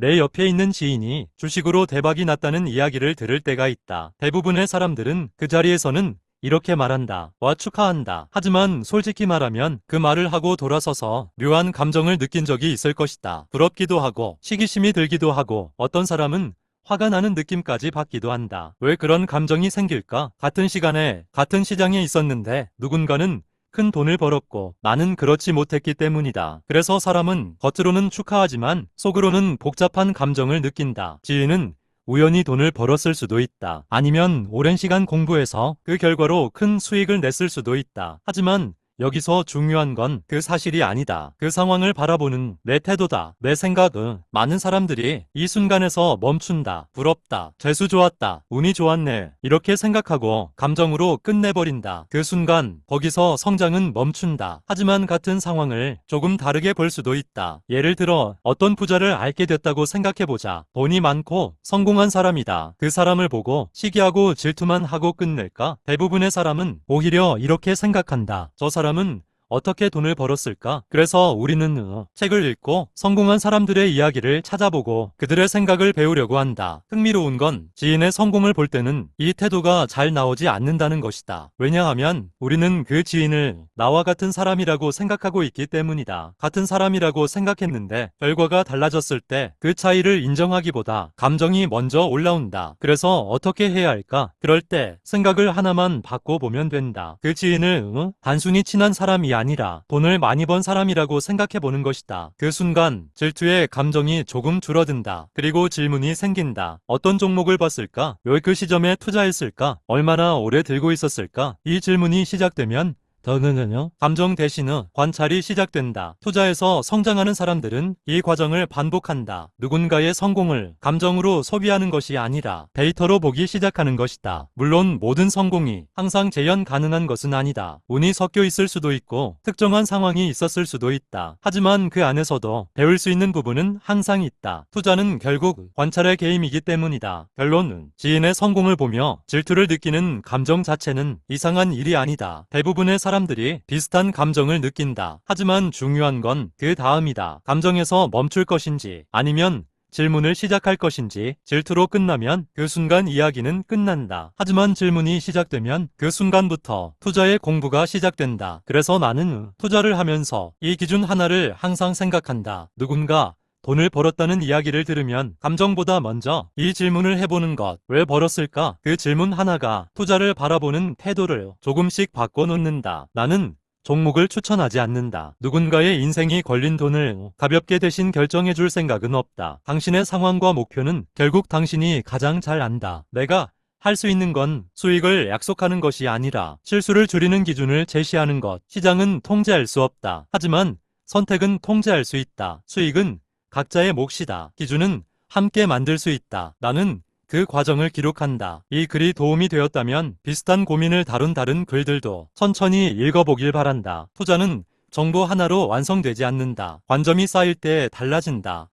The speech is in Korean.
내 옆에 있는 지인이 주식으로 대박이 났다는 이야기를 들을 때가 있다. 대부분의 사람들은 그 자리에서는 이렇게 말한다. 와, 축하한다. 하지만 솔직히 말하면 그 말을 하고 돌아서서 묘한 감정을 느낀 적이 있을 것이다. 부럽기도 하고 시기심이 들기도 하고 어떤 사람은 화가 나는 느낌까지 받기도 한다. 왜 그런 감정이 생길까? 같은 시간에 같은 시장에 있었는데 누군가는 큰 돈을 벌었고 나는 그렇지 못했기 때문이다. 그래서 사람은 겉으로는 축하하지만 속으로는 복잡한 감정을 느낀다. 지인은 우연히 돈을 벌었을 수도 있다. 아니면 오랜 시간 공부해서 그 결과로 큰 수익을 냈을 수도 있다. 하지만 여기서 중요한 건 그 사실이 아니다. 그 상황을 바라보는 내 태도다. 내 생각은 많은 사람들이 이 순간에서 멈춘다. 부럽다. 재수 좋았다. 운이 좋았네. 이렇게 생각하고 감정으로 끝내버린다. 그 순간 거기서 성장은 멈춘다. 하지만 같은 상황을 조금 다르게 볼 수도 있다. 예를 들어 어떤 부자를 알게 됐다고 생각해보자. 돈이 많고 성공한 사람이다. 그 사람을 보고 시기하고 질투만 하고 끝낼까? 대부분의 사람은 오히려 이렇게 생각한다. 저 사람은 어떻게 돈을 벌었을까? 그래서 우리는 책을 읽고 성공한 사람들의 이야기를 찾아보고 그들의 생각을 배우려고 한다. 흥미로운 건 지인의 성공을 볼 때는 이 태도가 잘 나오지 않는다는 것이다. 왜냐하면 우리는 그 지인을 나와 같은 사람이라고 생각하고 있기 때문이다. 같은 사람이라고 생각했는데 결과가 달라졌을 때 그 차이를 인정하기보다 감정이 먼저 올라온다. 그래서 어떻게 해야 할까? 그럴 때 생각을 하나만 바꿔보면 된다. 그 지인을 단순히 친한 사람이 아니라 돈을 많이 번 사람이라고 생각해보는 것이다. 그 순간 질투의 감정이 조금 줄어든다. 그리고 질문이 생긴다. 어떤 종목을 봤을까? 왜 그 시점에 투자했을까? 얼마나 오래 들고 있었을까? 이 질문이 시작되면 더는요? 감정 대신의 관찰이 시작된다. 투자에서 성장하는 사람들은 이 과정을 반복한다. 누군가의 성공을 감정으로 소비하는 것이 아니라 데이터로 보기 시작하는 것이다. 물론 모든 성공이 항상 재현 가능한 것은 아니다. 운이 섞여 있을 수도 있고 특정한 상황이 있었을 수도 있다. 하지만 그 안에서도 배울 수 있는 부분은 항상 있다. 투자는 결국 관찰의 게임이기 때문이다. 결론은 지인의 성공을 보며 질투를 느끼는 감정 자체는 이상한 일이 아니다. 대부분의 사람들이 비슷한 감정을 느낀다. 하지만 중요한 건 그 다음이다. 감정에서 멈출 것인지 아니면 질문을 시작할 것인지. 질투로 끝나면 그 순간 이야기는 끝난다. 하지만 질문이 시작되면 그 순간부터 투자의 공부가 시작된다. 그래서 나는 투자를 하면서 이 기준 하나를 항상 생각한다. 누군가 돈을 벌었다는 이야기를 들으면 감정보다 먼저 이 질문을 해보는 것. 왜 벌었을까? 그 질문 하나가 투자를 바라보는 태도를 조금씩 바꿔놓는다. 나는 종목을 추천하지 않는다. 누군가의 인생이 걸린 돈을 가볍게 대신 결정해줄 생각은 없다. 당신의 상황과 목표는 결국 당신이 가장 잘 안다. 내가 할 수 있는 건 수익을 약속하는 것이 아니라 실수를 줄이는 기준을 제시하는 것. 시장은 통제할 수 없다. 하지만 선택은 통제할 수 있다. 수익은 각자의 몫이다. 기준은 함께 만들 수 있다. 나는 그 과정을 기록한다. 이 글이 도움이 되었다면 비슷한 고민을 다룬 다른 글들도 천천히 읽어보길 바란다. 투자는 정보 하나로 완성되지 않는다. 관점이 쌓일 때 달라진다.